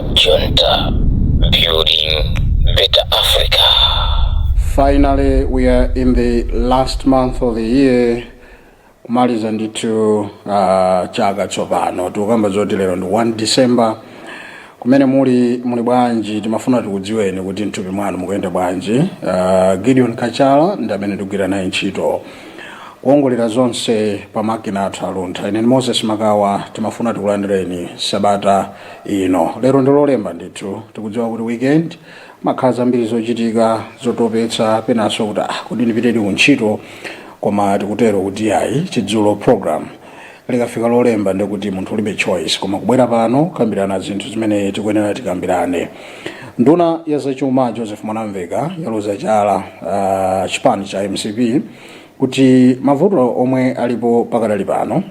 Junta, building better Africa. Finally, we are in the last month of the year. Kumaliza ndithu chaka tsopano tukamba zoti lero ndi 1 December. Kumene muli bwanji timafuna tikudziweni kuti mthupi mwanu mukuyenda bwanji. Gideon Kachala ndi amene tikugwira naye ntchito kuongolera zonse pa makina athu aluntha. Ine Moses Magawa timafuna tikulandireni sabata ino. Lero ndi lolemba ndithu tikudziwa kuti weekend makhala zambiri zochitika zotopetsa penanso kuti kodi ndipitedi kuntchito koma tikutero kuti ayi chidzulo program likafika lolemba ndikuti munthu ulibe choice koma kubwera pano kukambirana zinthu zimene tikuyenera tikambirane. Nduna ya zachuma Joseph Mwanamveka yaluza chala chipani cha MCP kuti mavuto omwe alipo pakadali pano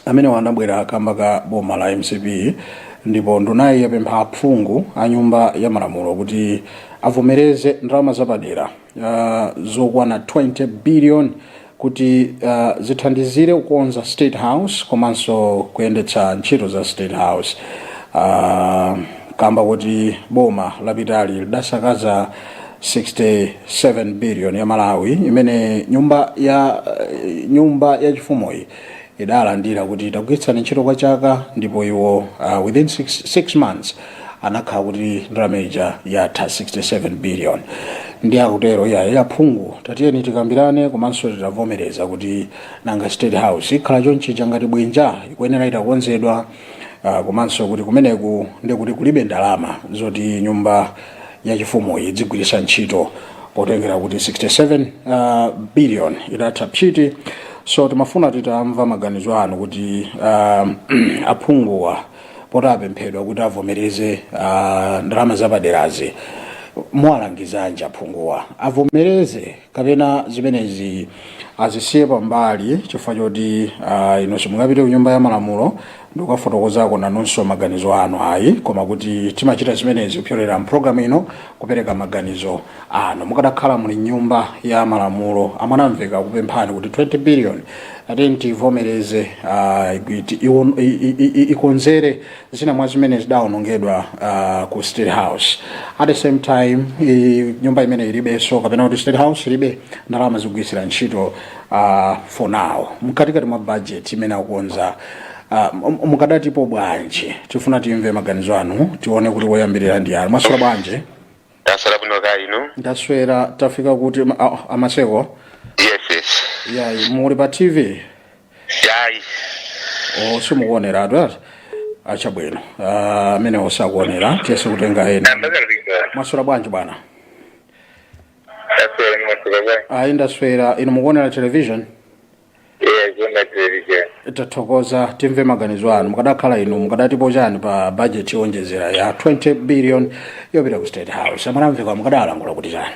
amene wanabwera kamba ka boma la MCP, ndipo ndunayi yapempha aphungu a nyumba ya malamulo kuti avomereze ndalama zapadera zokwana 20 billion kuti zithandizire kukonza State House komanso kuyendetsa ntchito za State House. Kamba kuti boma lapitali lidasakaza 67 billion ya Malawi imene nyumba ya chifumoyi idalandira kuti itagwiritsani ntchito kwa chaka, ndipo iwo within 6 months anakhala kuti ndalama yatha 67 billion. Ndi akutero yaphungu tatiyeni tikambirane komanso titavomereza kuti nanga State House ikhala chonchi ngati bwinja ikuyenera itakonzedwa, komanso kuti kumeneku ndikuti kulibe ndalama zoti nyumba ya chifumoyi idzigwiritsa ntchito potengera kuti 67 billion idatha pchiti. So timafuna titamva maganizo anu kuti aphunguwa potapemphedwa kuti avomereze ndalama zapaderazi mwalangizanja aphunguwa avomereze kapena zimenezi azisiye pambali chifukwa choti inonso mungapite ku nyumba ya malamulo ndikukafotokozako nanunso maganizo anu ayi, koma kuti timachita zimenezi kupyolera mpulogalamu ino kupereka maganizo anu. Mukadakhala muli nyumba ya malamulo amwanamveka kupemphani kuti 20 billion atenti ivomereze ikonzere zina mwa zimene zidawonongedwa ku State House. At the same time nyumba imene ilibenso kapena kuti State House ilibe ndalama zogwiritsira ntchito for now mkatikati mwa budget imene akukonza. Mukadatipo bwanji tifuna timve maganizo anu tione kuti woyambirira ndi yani. Mwaswera bwanji? Taswera bwino kaya inu? Ndaswera. Tafika kuti amaseko? Yes. Yeah, muli pa TV? Yayi. Simukuonera atu achabwino. Amene osakuonera tiyese kutenga ena. Mwaswera bwanji bwana? Ndaswera. Inu mukuonera television? Tathokoza timve maganizo anu. Mukadakhala inu mukadatipo chani pa budget yonjezera ya 20 billion yopita ku State House. Amwanamveka mukadalangula kuti chani?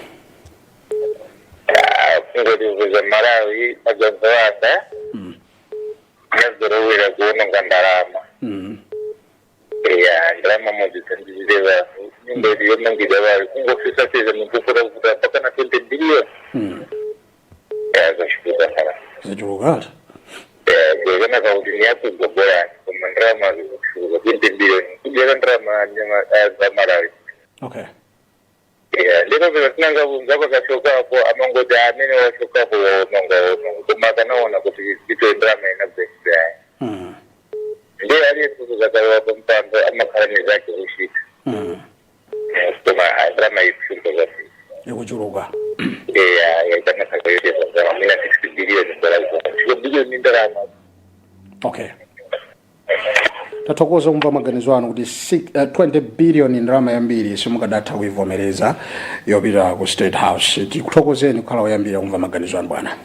Ngoti Malawi majonzo wanda nazorowera kuononga ndalama. Ndalama mozithandizire vanhu ngoti yonongedwa vari kungofisa seza mukufura kuti pakana 20 billion. Zvachikuta saka zachulukati zvakanaka kuti niyakugogorani koma ndarama zvikushuka 20 billion kudera ndarama dzamarawi. Okay. Ndiko zvatinanga kunza pakashokapo amangoti amene washokapo waononga koma akanaona kuti ito ndarama inabvesira yayi. Ndiye aliyesuku zvakarewa pamutambo amakhala nezake kushika. Koma ndarama ikushuka zvapii ikuchuluka. Yakanaka kuyoyeza ndarama mina 60 billion ndarama 60 billion ndarama. Okay. Tathokoza kumva maganizo anu kuti 20 billion ndalama yambiri simukadatha kuivomereza yopita ku State House. Tikuthokozeni kukhala woyambira kumva maganizo anu bwana.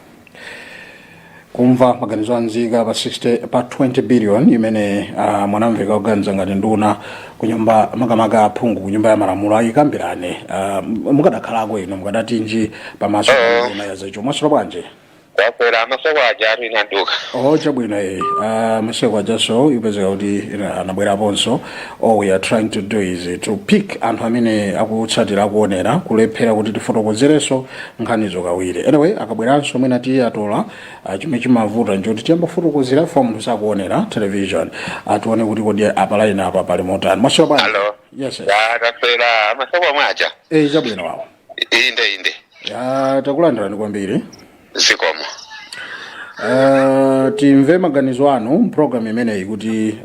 Kumva maganizo anzika pa 20 billion imene Mwanamveka kuganiza ngati nduna kunyumba makamaka aphungu kunyumba ya malamulo ayikambirane. Mukadakhalako ino mukadatinji pamaso nduna ya zachuma. Mwaswera bwanji? Kwapera amaseko aja atu inanduka. Chabwino amaseko aja so ipezeka kuti anabweraponso. All we are trying to do is to pick anthu amene akutsatira akuonera kulephera kuti tifotokozereso nkhanizo kawiri. Anyway akabweranso mwina tiye atola chimene chimavuta njoti tiyamba fotokozera from sakuonera television atione kuti kodi apalaina apa pali motani. Mwaswera bwanji? Hello. Yes. Ya taswera masomo mwacha. Chabwino wawo. Inde. Ya takulandirani kwambiri. Zikomo. Timve maganizo anu program imeneyi kuti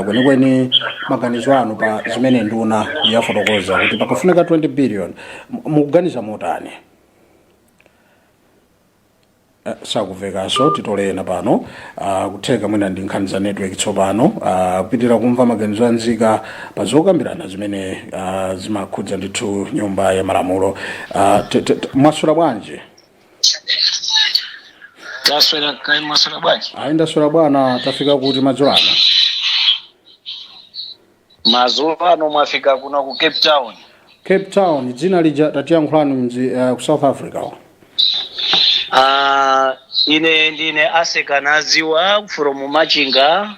kwenikweni maganizo anu pa zimene nduna yafotokoza kuti pakufunika 20 billion mukuganiza motani. Sakuvekaso titolena pano kutheka mwina ndi nkhani za network tsopano kupitira kumva maganizo anzika pa zokambirana zimene zimakhudza ndithu nyumba ya malamulo. Mwaswera bwanji? Taswera kai mwaswera bwanji? Ndaswera bwana, tafika kuti madzulo ano? Madzulo ano mwafika kuno ku Cape Town. Cape Town, dzina lija tatiyankhulani ku South Africa. Ine ndine Asekanaziwa from Machinga.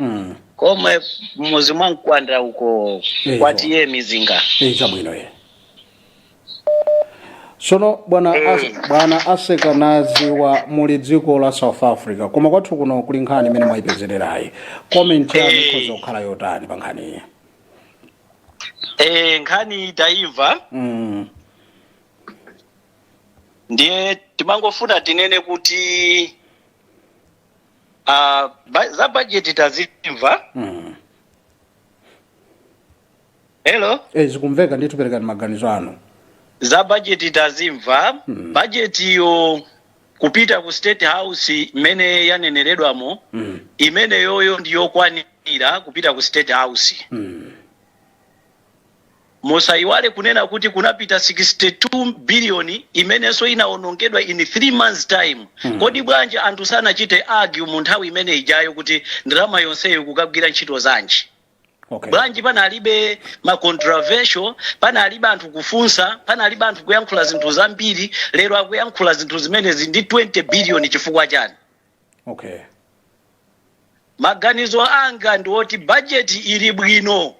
Kome muzi mwa Nkwanda uko kwatiye Mizinga. Chabwino ye. Sono bwana Asekanaziwa muli dziko la South Africa. Koma kwathu kuno kuli nkhani imene mwayipezererayi. Comment yanu ikhoza kukhala yotani pa nkhani iyi? Nkhani taimva. Ndiye timangofuna tinene kuti za budget tazimva. Hello? Zikumveka ndithu, perekani maganizo anu. Za budget tazimva. Budget yo kupita ku State House imene yaneneredwamo, imene yoyo ndiyo kwanira kupita ku State House. Musaiwale kunena kuti kunapita 62 billion imeneso inaonongedwa in 3 months time. Kodi bwanji anthu sanachite argue mu nthawi imene ijayo kuti ndalama yonseyo kukagwira ntchito zanji. Bwanji panalibe ma controversial, panalibe anthu kufunsa, panalibe anthu kuyankhula zinthu zambiri, lero akuyankhula zinthu zimenezi ndi 20 billion chifukwa chani? Maganizo anga ndi oti budget ili bwino.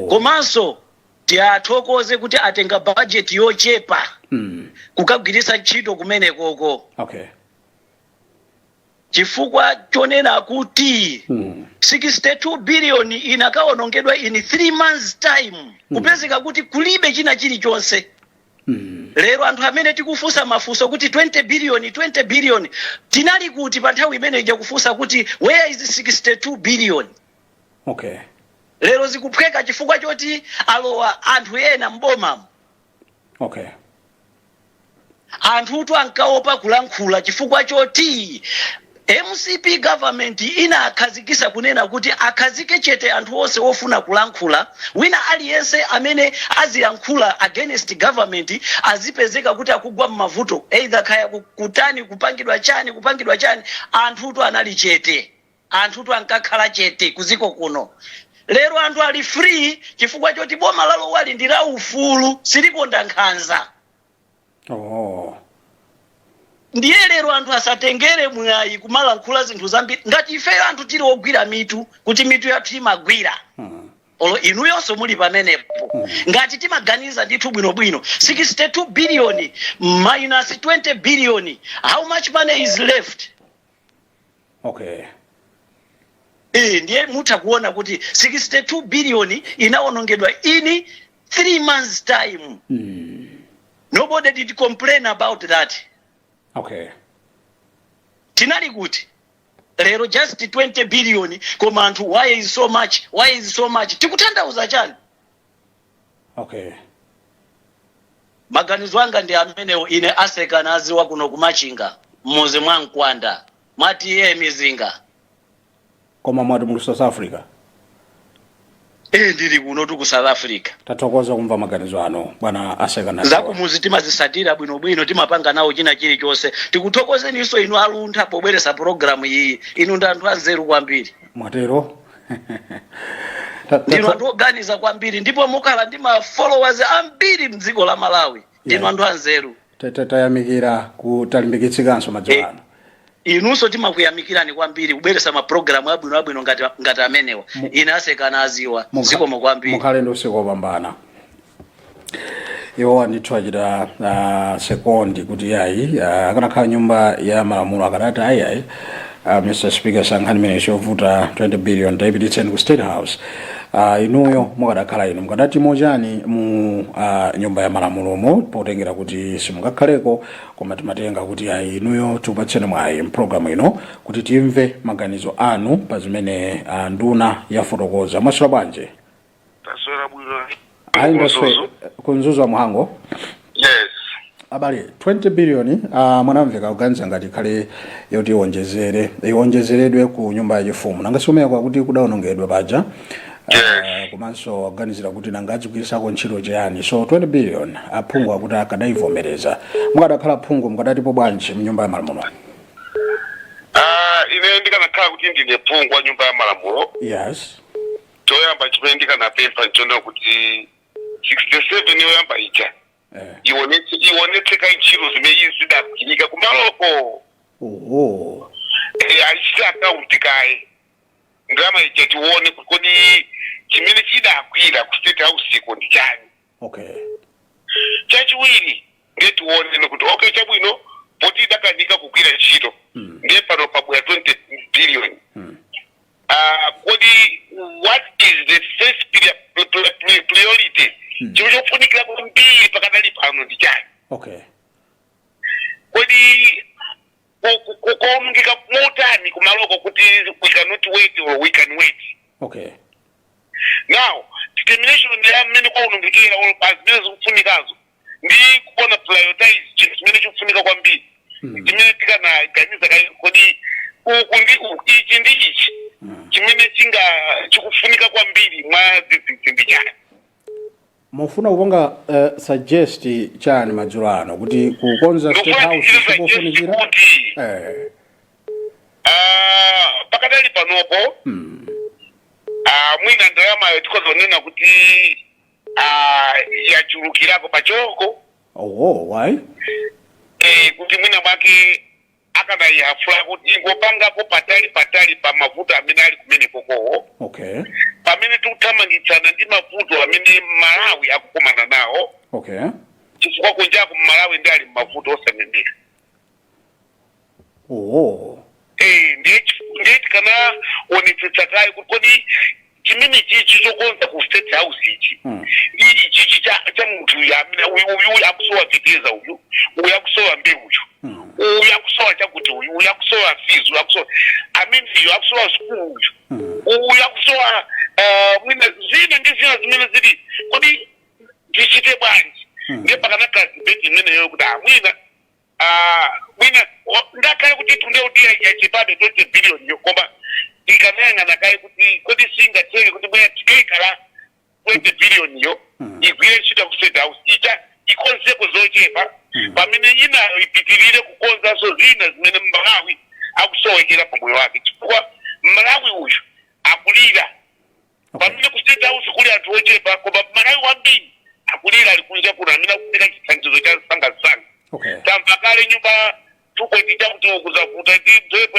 Komanso tiathokoze kuti atenga budget yochepa kukagwiritsa ntchito kumene koko. Chifukwa chonena kuti 62 billion inakaonongedwa in 3 months time. Kupezeka kuti kulibe china chilichonse. Lero anthu amene tikufunsa mafunso kuti 20 billion tinali kuti pa nthawi imene ija kufunsa kuti where is 62 billion? Lero zikuphweka chifukwa choti alowa anthu ena mboma. Anthu ankaopa kulankhula chifukwa choti MCP government inakhazikisa kunena kuti akhazike chete anthu onse ofuna kulankhula, wina aliyense amene aziyankhula against government azipezeka kuti akugwa m'mavuto, either kaya kutani kupangidwa chani, anthu anali chete, anthu ankakhala chete kuziko kuno. Lero anthu ali free chifukwa choti boma lalo wali ndira ufulu silikonda nkhanza. Ndiye lero anthu asatengere mwayi kumalankhula zinthu zambiri ngati ife anthu tili ogwira mitu kuti mitu yathu imagwira. Olo inu yonse muli pamenepo. Ngati timaganiza ndithu bwinobwino 62 billion minus 20 billion, how much money is left? Ndiye mutha kuona kuti 62 billion inaonongedwa in 3 months time. Nobody did complain about that. Tinali kuti lero just 20 billion koma anthu why is so much tikutanthauza chani? Maganizo anga ndi amenewo. Ine Asekanaziwa kuno kumachinga muzi mwa Nkwanda mwatiye Mizinga. Koma mwati mu South Africa? Ndili kuno tu ku South Africa. Tathokoza kumva maganizo ano bwana Asekanaziwa. Zakumuzi timazisatira bwinobwino, timapanga nawo china chilichonse. Tikuthokozeniso inu aluntha pobweresa program iyi. Inu ndi anthu anzeru kwambiri. Mwatero? Ndinu anthu oganiza kwambiri ndipo mukhala ndi ma followers ambiri mdziko la Malawi. Ndinu anthu anzeru. Tayamikira kutalimbikitsanso madzulo ano. Inunso timakuyamikirani kwambiri kubweresa ma program abwino ngati amenewa. Ine Asekanaziwa zikomo kwambiri. Mukhale ndi usiku wopambana. Iwo ndithu achita sekondi kuti yayi akanakhala nyumba ya malamulo akanati ayi Mr. Speaker sankhani imene yovuta 20 billion tayipititseni ku State House. inuyo mukadakhala inu mukadati mojani mu nyumba ya malamulomo potengera kuti simungakhaleko koma timatenga kuti inuyo tikupatseni mwayi mpulogalamu ino kuti timve maganizo anu pa zimene nduna yafotokoza. Mwaswera bwanji? Taswera bwino. Ayi ndaswera kunzuzu wa Muhango. Yes. Abale 20 billion mwanamveka kuganiza ngati khale yoti iwonjezeredwe ku nyumba yachifumu nangasomera kwa kuti kudaonongedwa paja. Komanso aganizira kuti nangadzigwirisako ntchito chiyani. So 20 billion aphungu akuti akadaivomereza mukadakhala phungu mukadatipo bwanji mnyumba ya malamulo? Ine ndikanakhala kuti ndine phungu wa nyumba ya malamulo. Yes. Choyamba chimene ndikanapempha nchona kuti 67 yoyamba ija ionetseka ntchito zimene zidakuchitika kumaloko. Achita akaunti kaye ndalama ija tione kodi chimene chidakwira ku State House iko ndi chani. Chachiwiri ngetione kuti okay chabwino poti idakanika kugwira ntchito ndiye pano pabwera 20 billion. Kodi what is the first priority? Chimwe chofunikira kwambiri pakadali pano ndi chani? Kodi kukomungika motani kumaloko kuti we cannot wait or we can wait. Now determination ya mmene kwaunongekera all pass zimene zikufunikazo ndi kuona prioritize zimene zikufunika kwambiri zimene tikanaganiza kodi uku ndi ichi ndi ichi chimene chikufunika kwambiri mwa zinthu ndi chani. Mufuna kupanga suggest chani madzulo ano kuti kukonza State House sikofunikira? Pakadali panopo mwina ndalama tikozonena kuti yachulukirako pachoko. Why? Kuti mwina mwake akadayihafula kuti ngopangako patali pa mavuto amene ali kumene kokowo. Pamene tikuthamangitsana ndi mavuto amene Malawi akukumana nawo. Chifukwa kunjaku Malawi ndi ali mavuto osaneneka. Ndiye tikana onetsetsa kaye kuti kodi chimene chichi chokonza ku State House ichi ichi cha munthu amene uyu akusowa viteza uyu akusowa mbewu uyu akusowa chakuti uyu akusowa fees uyu akusowa uyu akusowa school uyu akusowa mwina zina ndi zina zimene zili kodi tichite bwanji. Ndiye pakanaka debate imeneyo kuti mwina ndakale kuti tunde kuti yachipabe 20 billion yokomba ikanayang'ana kaye kuti kodi singatheke kuti mwina tikekala 20 billion yo igwire ntchito ku State House icha ikonzeko zochepa pamene inayo ipitirire kukonzanso zina zimene Malawi akusowekera pamoyo wake chifukwa Malawi uyu akulira pamene ku State House kuli anthu ochepa koma Malawi wambiri akulira ali kunja kuno amene akufunika chithandizo cha sangasanga. Tamva kale nyumba 2.0 chakuti kuzavuta ndi mphepo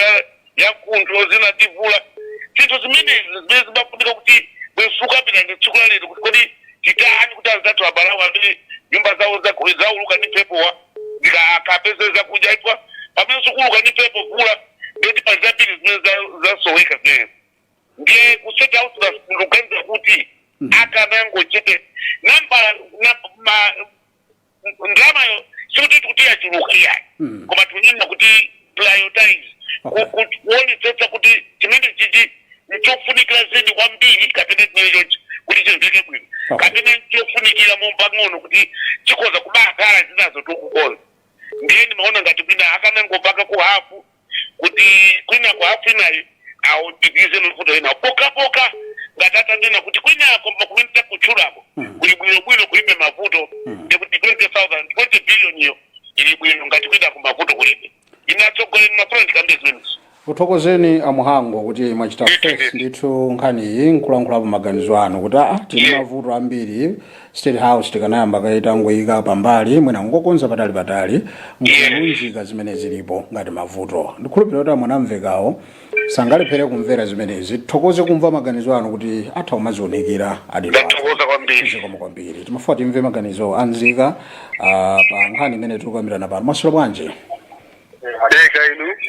ya kuntho zina tivula zinthu zimenezi zimene zimafunika kuti bwefuka pita ndi tsiku la lero kuti kodi titani kuti azathu abalawo amene nyumba zawo zauluka ndi mphepowa zikapezeza kuja itwa pamene zikuluka ndi mphepo vula ndeti pa zambiri zimene zasoweka zimenezi. Ndiye ku State House ndikuganiza kuti akanangochete ndalamayo sikuti kuti yachuluka koma tunena kuti prioritize kuonetsetsa kuti chimene chichi nchofunikira zedi kwambiri kapena chimenechochi kuti chimveke bwino kapena chofunikira mompang'ono kuti chikoza kubakala zinazo tokukonza. Ndiye ndimaona ngati kwina akanangopaka ku hafu kuti kwina ku hafu inayo awudikize mavuto ena poka ngati atanena kuti kwinako makumenta kutchulako kuli bwinobwino kulibe mavuto ndikuti 20 billion yo ili bwino ngati kwinako mavuto kulibe inatsogoleni mafuna ndikambe zimenezo. Kuthokozeni amuhango kuti mwachita first ndithu nkhani iyi nkulankhulapo maganizo anu kuti tili mavuto ambiri State House tikanayamba kaita ngoyika pambali mwina ngokonza patali nkulunjika zimene zilipo ngati mavuto. Ndikhulupirira kuti mwanamvekawo sangalephere kumvera zimenezi. Thokoze kumva maganizo anu kuti atha umazionekera adilwa kwambiri. Timafuata timve maganizo anzika pa nkhani imene tikukambirana pano. Mwaswera bwanji?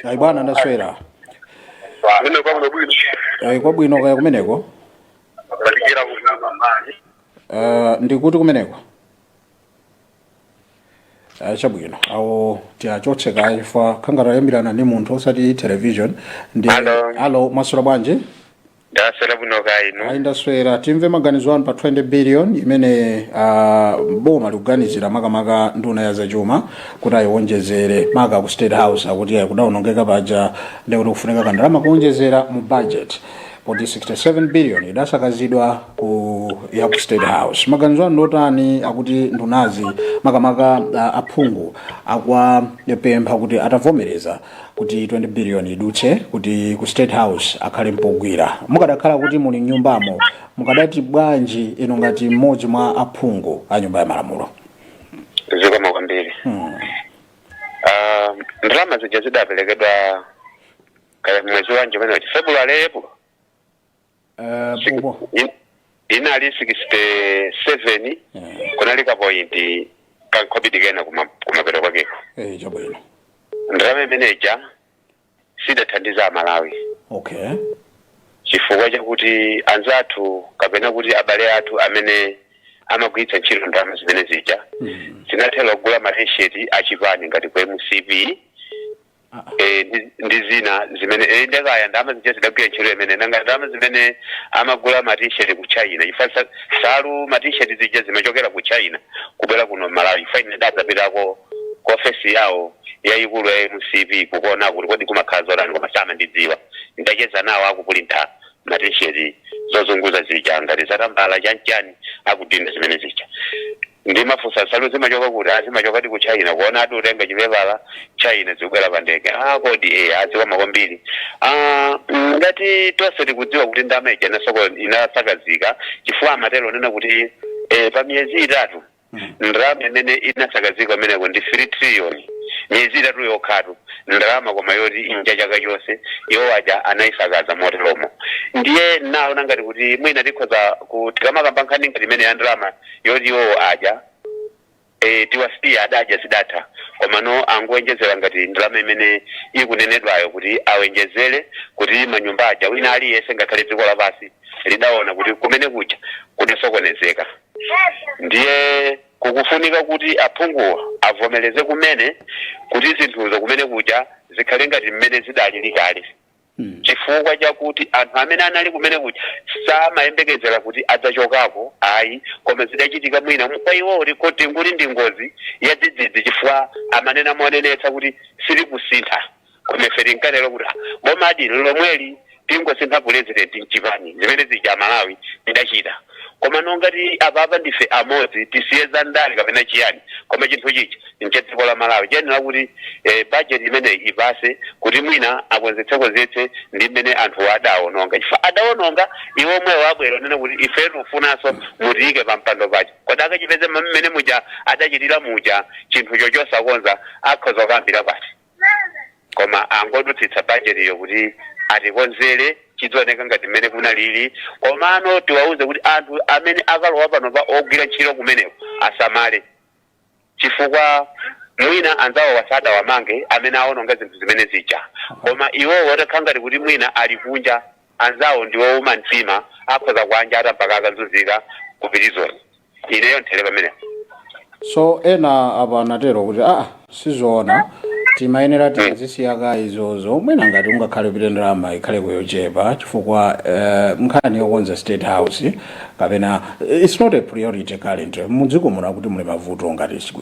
Ayi bwana ndaswera. Kwa bwino kaya kumeneko? patikira kugamba mali ndikuti kumeneko chabwino awo tiachotse kaye fa khangara yambirana ndi munthu osati television ndi alo masura bwanji ndasera buno kaino ayi ndaswera timve maganizo anu pa 20 billion imene boma likuganizira makamaka nduna ya zachuma kuti ayiwonjezere maka ku State House akuti kudaonongeka paja ndi kuti kufunika kandalama kuwonjezera mu budget poti 67 billion idasakazidwa ya ku State House. Maganizo anu ndotani akuti ndunazi makamaka aphungu akwa yapempha kuti atavomereza kuti 20 billion idutse kuti ku State House akhale mpogwira. Mukadakhala kuti muli nyumbamo mukadati bwanji ino ngati mmodzi mwa aphungu a nyumba ya malamulo. Zikoma kwambiri. Ndalama zija zidaperekedwa mwezi wa January February April. Inali 67 kunalika point kankobidigena kumapero kwake. Chabwino. Ndalama manager sidathandiza Malawi. Okay. Chifukwa chakuti anzathu kapena kuti abale athu amene amagwiritsa ntchito ndalama zimene zija zinathela kugula matisheti achipani ngati kwa MCP ndi zina zimene ndakaya ndalama zija zidagwira ntchito imene nanga ndalama zimene amagula matisheti ku China ifasa salu matisheti zija zimachokera ku China kubwera kuno Malawi fine ndadzapitako ku office yawo yayikulu ya MCP kuona kuti kodi kumakhaza olani komasama ndidziwa ndacheza nawo akupulinta matisheti zozunguza zija ngati zatambala chanchani akudinda zimene zija ndi mafusa salu zimachoka kuti azimachoka ku China kuona ati utenga chipevala China zikubwera pa ndege kodi aziwa makombiri ngati tonse tikudziwa kuti ndalama ija nasoko inasakazika chifukwa amatero nena kuti pa miyezi itatu ndalama imene inasakazika imeneko ndi 3 trillion miyezi itatu yokhatu ndalama koma yoti inja chaka chonse iwo aja anayisakaza moteromo ndiye naona ngati kuti mwina tikhoza kuti kamakamba nkhani ngati imene ya ndalama yoti iwo aja tiwasiya adaja zidatha koma no angowenjezera ngati ndalama imene ikunenedwayo kuti awenjezere kuti manyumba aja wina aliyense ngakhale dziko lapansi lidaona kuti kumene kuja kudasokonezeka ndiye kukufunika kuti aphunguwa avomereze kumene kuti zinthuzo kumene kuja zikhale ngati mmene zidali kale chifukwa chakuti anthu amene anali kumene kuja samayembekezera kuti adzachokako ayi koma zidachitika mwina kwa iwo kuti nguli ndi ngozi ya dzidzidzi chifukwa amanena monenetsa kuti sili kusintha koma ife tinkatero kuti boma adino lomweli tingosintha president mchipani zimene zija Malawi tidachita koma nongati apapa ndife amodzi tisiye za ndali kapena chiyani koma chinthu chichi nchedziko la Malawi jenera kuti budget imene ipase kuti mwina akonzetse ndi mmene anthu adaononga chifukwa adaononga iwo mwe wabwera nena kuti ife tifunaso mutiyike pa mpando pacho kodi akachipeze mmene muja adachitira muja chinthu chochosakonza akhoza kuyambira pati koma angodutsitsa budget iyo kuti atikonzere chidzooneka ngati mmene kunalili komano tiwauze kuti anthu amene akalowa pano pa ogwira ntchito kumeneko asamale chifukwa mwina anzawo wasada wamange amene aononga zinthu zimene zija koma iwo watakhala ngati kuti mwina ali kunja anzawo ndiwo uma mtima akhoza kuanja mpaka akazunzika kupitizoni ineyo nthere pamene so ena apa anatero kuti sizoona timayenera tizisiyaka izozo mwina ngati ungakhale pite ndalama ikhale kuyochepa chifukwa nkhani yokonza State House kapena it's not a priority current mudziko muno kuti muli mavuto ngati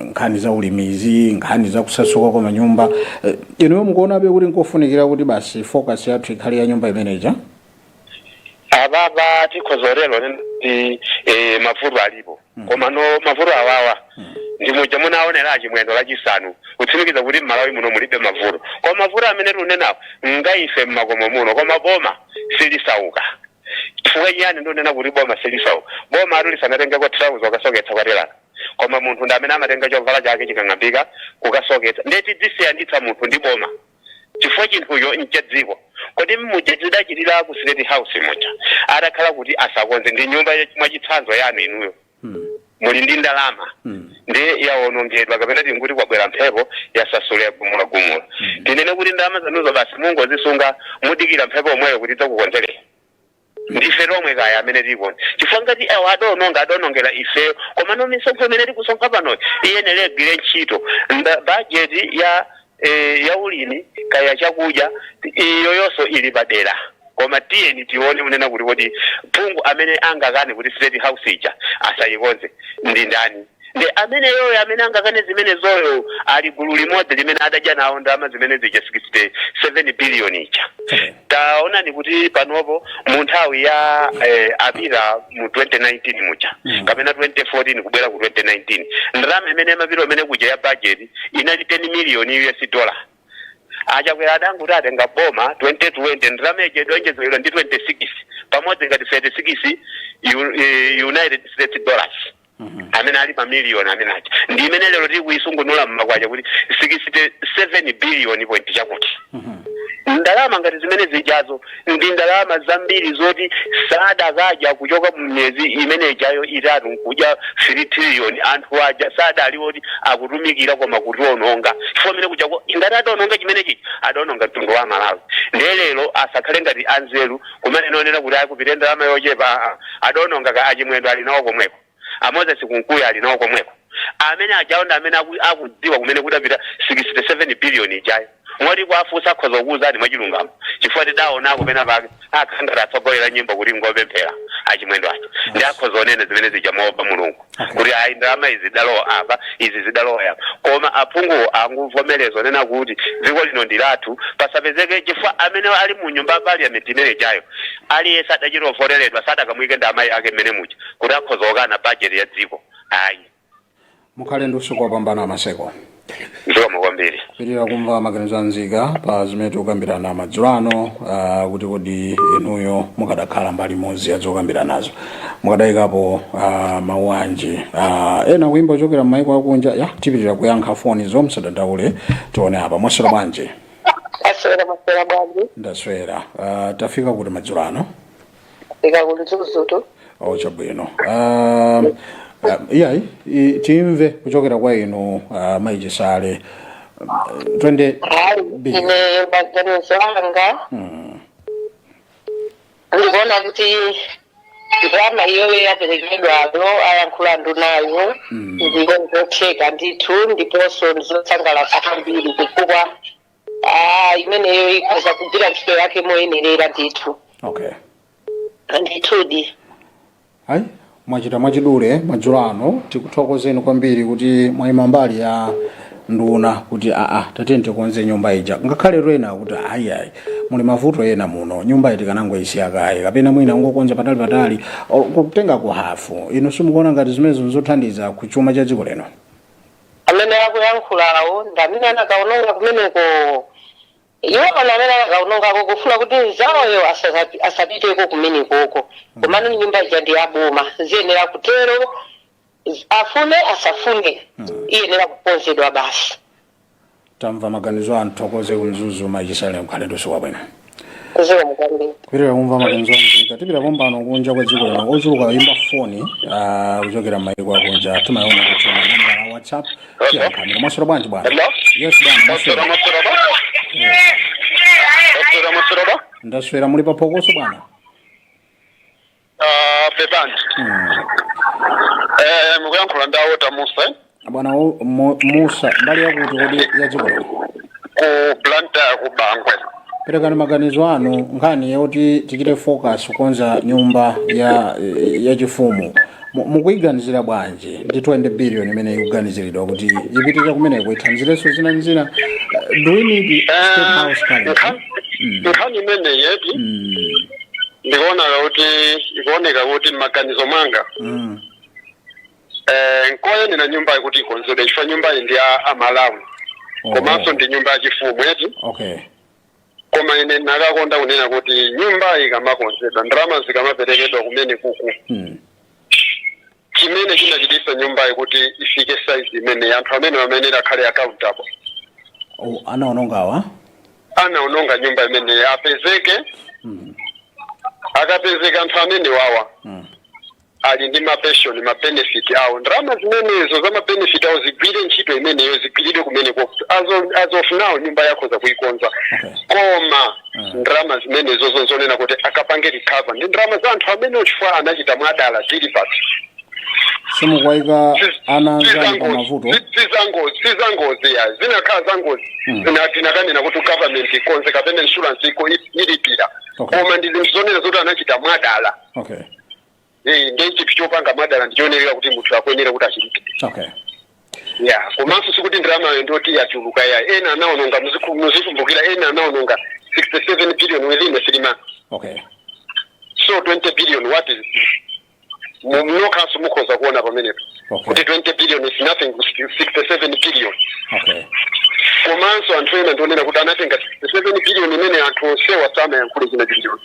nkhani za ulimizi nkhani za kusasuka kwa manyumba inuyo mukuonabe kuti nkofunikira kuti basi focus yathu ikhale ya nyumba imeneja ababa tikhozorelo ndi mavuto alipo koma no mavuto awawa ndi muja munaonera chimwendo lachisanu kutsimikiza kuti Malawi muno mulibe mavuto koma mavuto amene tunenawo ngaife mmakomo muno koma boma silisauka chifukwa chiyani ndonena kuti boma silisauka boma lisanatengeko trouser ukasoketsa kwaterana koma munthu ndi amene amatenga chovala chake chikang'ambika kukasoketsa ndeti dzisiyanditsa munthu ndi boma chifukwa chinthuyo nchadziko kodi mmuja zidachitira ku State House muja adakhala kuti asakonze ndi nyumba mwachitsanzo yanu inuyo muli ndi ndalama ndi yaonongedwa kapena tinguti kwabwera mphepo yasasula gumula tinene kuti ndalama zanuzo basi mungozisunga mudikira mphepo omweyo kuti idzakukonzerera ndife lomwe kaya amene tikoni chifukwa ngati awo adonongera ife koma no misonkho imene tikusonkha pano iyenera igwire ntchito bajeti ya ulimi kaya chakudya iyoyonso ili padera koma tiyeni tione unena kuti phungu amene angakane kuti state house ija asayikonze ndi ndani ndi amene yoyo amene angakane zimene zoyo ali gulu limodzi limene adadya nawo ndalama zimene zija 67 billion ija taonani kuti panopo mu nthawi ya apita mu 2019 muja kapena 2014 kubwera ku 2019 ndalama imene mapiro amene kuja ya budget inali 10 million US dollar achakwera adangu tatenga boma 2020 ndalama yonjezedwa ndi 26 pamodzi ngati 36 United States dollars amene ali mamiliyoni amene aja ndi imene lero tiri kuisungunula mmakwacha kuti 67 billion point chakuti ndalama ngati zimene zijazo ndi ndalama zambiri zoti sadakaja kuchoka mumyezi imene ijayo itatu nkuja 3 trillion anthu aja sadali oti akutumikira koma kutiononga chifukwa imene kujako ngati adaononga chimenechi adaononga mtundu wa Malawi lero asakhale ngati anzeru kumene nonena kuti akupita ndalama yochepa adaononga ka achimwendo ali nawo komweko Moses Kunkuya ali nawo komweko amene ajaonda amene akudziwa kumene kutapita 67 billion ijayo mwati kwafusa khoza kuuza ni mwachilungamo chifukwa tidaona kumene pake akhangala atsogolera nyimbo kuti ngopemphera achimwendo acho ndi akhoza onene zimene zijamoba mulungu kuti ayi ndalama izi dalowa apa izi zidalowa apa koma aphungu anguvomereza onena kuti dziko lino ndilathu pasapezeke chifukwa amene ali mu nyumba ya parliament imene ijayo aliyense adachiroforeredwa sadakamwike ndalama ake mmene muja kuti akhoza okana budget ya dziko ayi mukhale ndi usiku wopambana amaseko zikomo kwambiri pirira kumva maganizo anzika pa zimene tikukambirana madzulo ano kuti kodi inuyo mukadakhala mbali imodzi yazokambirana nazo mukadayikapo mawu anji ena kuimba ochokera m'mayiko akunja ya tipitira kuyankha foni zomsadandaule tione apa mwaswera bwanji Maswera bwanji ndaswera tafika kuti madzulo ano ikakulituzutu chabwino iyayi timve kuchokera kwa inu maichisale twende ine maganizo anga ndikuona kuti ndalama iyoyo yaperekedwayo ayankhula ndunayo ndiko ndizotheka ndithu ndiponso ndizosangalatsa kwambiri chifukwa imeneyo ikhoza kugwira ntchito yake moyenerera ndithu okay ndithudi hayi mwachita mwachidule madzulo ano tikuthokozeni kwambiri kuti mwayima mbali ya nduna kuti tatente konze nyumba ija ngakhale rena kuti ayi muli mavuto ena muno nyumba iti kanango isiyakaye kapena mwina ngokonza patali kutenga ku hafu ino simukuona ngati zimene zozothandiza kuchuma cha dziko leno amene akuyankhulawo ndamene anakaononga kumeneko iwo amene anakaonongako kufuna kuti nzawoyo asapiteko kumenekoko komano nyumba ija ndi yaboma ziyenera kutero afune asafune iyenera kukonzedwa basi tamva maganizo anu thokoze kumzuzu maichisale mkhale ndosuka bwino zikomo kwambiri kwirira kumva maganizo anzika tipita pombano kunja kwa dziko lino ochuluka imba foni kuchokera m'mayiko akunja timaona kuti namba ya WhatsApp tiyankhamira mwaswera bwanji bwana yes bwana ndaswera muli paphokoso bwana Pepani mukuyankhula ndawo Musa bwana Musa mbali yakuti kodi ya dziko lino ku planta ku Bangwe perekani maganizo anu nkhani yoti tichite focus kukonza nyumba ya chifumu mukuiganizira bwanji ndi 20 billion imene ikuganiziridwa kuti ipitira kumeneko ithanzireso zina do we need state house currently nkhani imene yepi ikuoneka kuti maganizo manga nkoyenera nyumba ikuti ikonzedwe chifukwa nyumba iyi ndi ya Malawi komanso ndi nyumba ya chifumu eti okay koma ine nakakonda kunena kuti nyumba ikamakonzedwa ndalama zikamaperekedwa kumene kuku chimene chinachitisa nyumba ikuti ifike size imene anthu amene akhale accountable anaononga nyumba imene apezeke akapezeka anthu amene wawa ali ndi mapension mabenefit awo ndalama zimenezo za mabenefit awo zigwire ntchito imeneyo zigwiridwe kumeneko as of now nyumba yakhoza kuikonza koma ndalama zimenezo zonzonena kuti akapange recover ndi ndalama za anthu amene ochifwa anachita mwadala zili pati simukwayika ana anzanu pa mavuto sizangozi ya zinakhala zangozi zinakanena kuti government ikonze kapena insurance iko ilipira koma ndi zinthu zonena zoti anachita mwadala ndi chinthu chopanga mwadala ndichioneka kuti munthu akuyenera kuti achilipire komanso sikuti ndalamayo ndoti yachuluka ya ena anaononga muzikumbukira ena anaononga 67 billion within a 3 months so 20 billion what is mnokhaso mukhoza kuona pamenepo kuti 20 billion is nothing 67 billion komanso anthu ena ndionena kuti anatenga 67 billion imene anthu onsewa samayankhule china chilichonse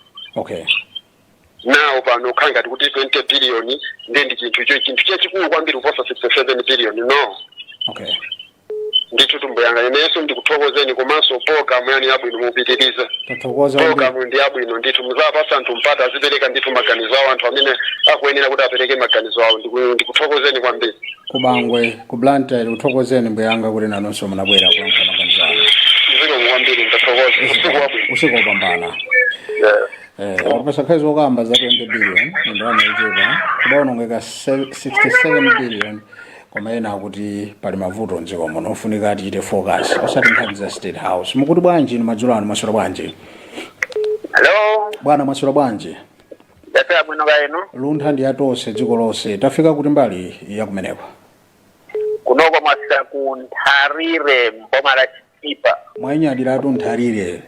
nawo pano khala ngati kuti 20 billion ndi chinthu chachikulu kwambiri kuposa 67 billion no ndithu tumboyanga ineso ndikuthokozeni komanso program yani yabwino mupitiriza program ndi yabwino ndithu muzapasa anthu mpata azipereka ndithu maganizo awo anthu amene akuyenera kuti apereke maganizo awo ndikuthokozeni kwambiri kubangwe ku Blantyre kuthokozeni mbuyanga kuti nanonso munabwera kuyankha maganizo awo zikomo kwambiri ndathokoza usiku wabwino usiku wopambana pasakhazi okamba za 20 billion ndalama ichepa kudaonongeka 67 billion koma ena akuti pali mavuto mdziko muno ofunika tichite focus osati nkhani za State House mukuti bwanji ni madzulo ano mwaswera bwanji Hello bwana mwaswera bwanji ndaswera bwino kaenu luntha ndi yatonse dziko lonse tafika kuti mbali yakumeneko kunoko mwaswera ku Ntharire mboma la Chitipa mwanyadira atu Ntharire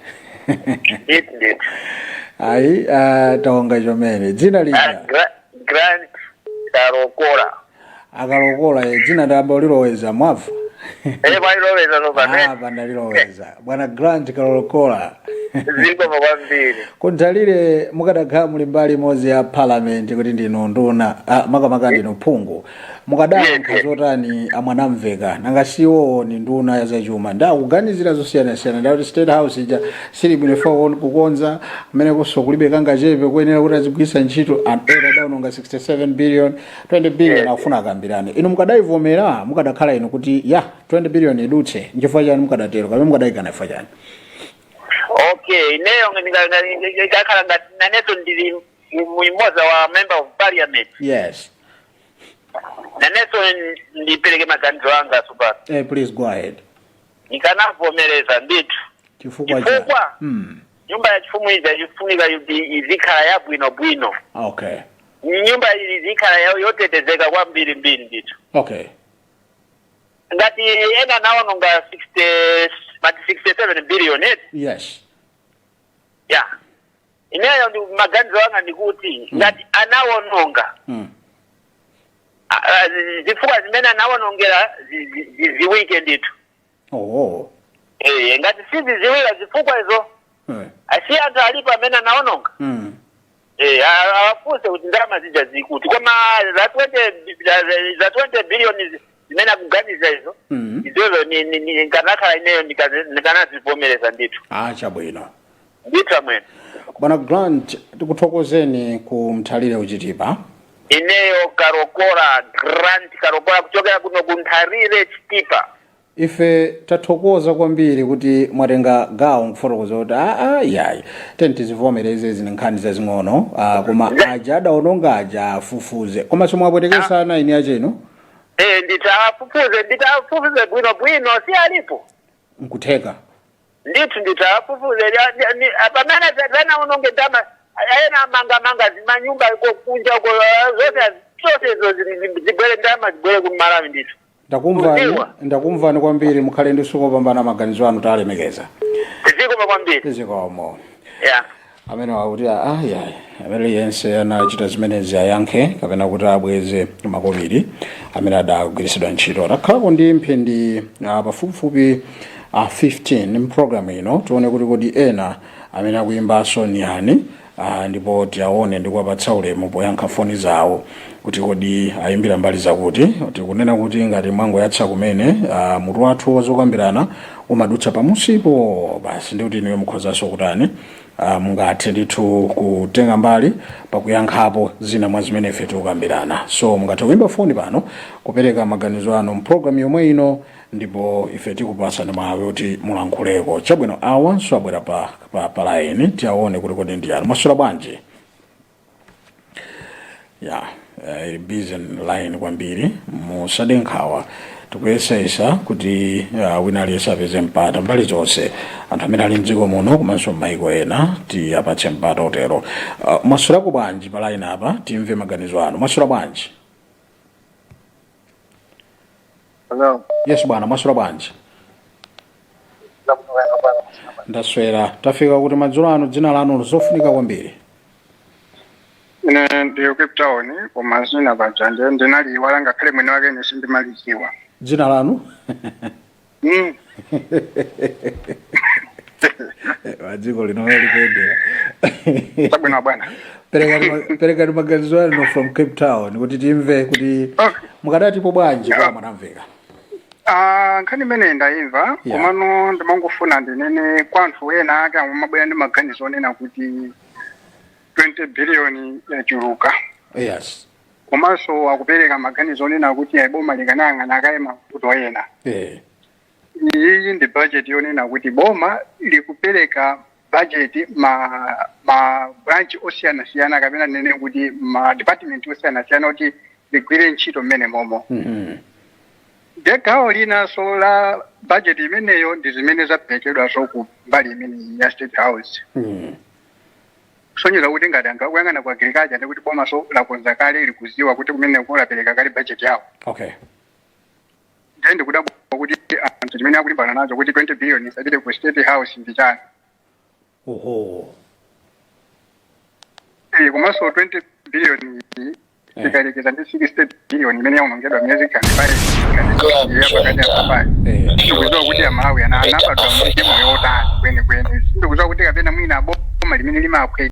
ndithu ayi taonga chomene dzina lija Grant Karokola akalokola dzina ndamba uliloweza mwafu mwaliloweza lopane pandaliloweza bwana Grant Karokola zikomo kwambiri Kunthalire mukadakhala muli mbali imodzi ya parliament kuti ndino nduna makamaka ndino phungu mukadayankha zotani amwanamveka nangasiwo ni nduna ya zachuma ndakuganizira zosiyanasiyana ndati State House ija sili bwino kukonza amene kulibe kanga chepe kuyenera kuti azigwisa ntchito ena adaononga 67 billion 20 billion akufuna akambirane inu mukadayivomera mukadakhala inu kuti ya 20 billion idutse nchifukwa chani mukadatero kapena mukadayikana chifukwa chani ineyo ngakhala ngati naneso ndili muimoza wa member of parliament yes naneso ndipereke maganizo anga super please go ahead nikanavomereza ndithu chifukwa nyumba ya chifumu ifunika izikhala yabwinobwino nyumba izikhala yotetezeka kwambiri ndithu ngati ena naononga 67 billion yes ineyo ndi maganizo anga ndikuti ngati anaononga zifukwa zimene anaonongera ziwike ndithu ngati siziziwika zifukwa izo asi anthu alipo amene anaononga awafunse kuti ndalama zija zikuti koma za 20 billion zimene akuganiza izo izozo nkanakhala ineyo nikanazivomereza ndithu chabwino ndithu amwene bwana Grant tikuthokozeni ku Ntharire Uchitipa ineyo Karokola Grant Karokola kuchokera kuno ku Ntharire Chitipa ife tathokoza kwambiri kuti mwatenga gawo kufotokoza kuti yayi tizivomereze zine nkhani zazing'ono koma aja adaononga aja afufuze koma somwapwetekesana ini achenu nditafufuze bwino si alipo nkutheka ndithu nditafufuze pamene zanaononge dama ena manga zimanyumba kunja uko zote izo zibwere ndama zibwere kumalawi ndithu ndakumvani kwambiri mukhale ndi usiku wopambana maganizo anu talemekeza zikomo kwambiri zikomo amene wakuti amene yense anachita zimenezi ayankhe kapena kuti abweze makobiri amene adagwiritsidwa ntchito atakhalako ndi mphindi pafupifupi 15 mpulogalamu ino tione kuti ena amene akuyimbanso ni ani ndipo tiaone ndi kuwapatsa ulemu poyankha foni zawo kuti kodi ayimbira mbali zakuti tikunena kuti ngati mwango yatsa kumene mutu wathu wazokambirana umadutsa pamusipo basi ndi kuti niwe mukhozanso kutani mungathe ndithu kutenga mbali pakuyankhapo zina mwa zimene ife tikukambirana. So mungathe kuimba foni pano kupereka maganizo anu mpulogalamu yomwe ino, ndipo ife tikupasani mawu kuti mulankhuleko. Chabwino awa nso abwera pa line tiaone kuti kodi ndi yani. Mwaswera bwanji? Busy line kwambiri, musade nkhawa. Tikuyesesa kuti wina aliyense apeze mpata mbali zonse, anthu amene ali mdziko muno komanso m'mayiko ena tiyapatse mpata otero. Mwaswera bwanji pa line apa, timve maganizo anu. Mwaswera bwanji? Hello. Yes bwana, mwaswera bwanji? Ndaswera. Tafika kuti madzulo ano dzina lanu lizofunika kwambiri. Ine ndiyo Cape Town, koma zina bajande ndinali wala ngakhale mwene wake nesindimaliziwa. Dzina lanu? Wadziko linoweli kuendera. Sabwino bwana. Pereka maganizo anu from Cape Town kuti timve kuti mukadatipo bwanji kwa mwanamveka. Nkhani imene ndaimva, komano ndimangofuna ndinene kwa anthu ena ake amabwera ndi maganizo onena kuti 20 billion yachuluka. Yes. Komanso akupereka maganizo onena kuti boma likanayang'ana akaye mavuto ena. Iyi ndi budget yonena kuti boma likupereka budget ma branch osiyana-siyana kapena nene kuti ma department osiyana-siyana kuti ligwire ntchito mmene momo. Gawo linanso la budget imeneyo ndi zimene zaperekedwa ku mbali imene ya State House. Kusonyeza kuti ngati angakuyang'ana kwa agriculture ndi kuti boma so lakonza kale likuziwa kuti kumene kulapereka kale budget yawo. Okay. Ndi kudabwa kuti anthu chimene akulimbana nazo kuti 20 billion isapite ku State House ndi chani. Komanso 20 billion ikalekeza ndi 60 billion imene yaonongedwa miyezi kanifai pakati ya ndikuziwa kuti Amalawi anabadwa mwezi moyo otani kwenikweni. Ndikuziwa kuti kapena mwina boma limene limakweza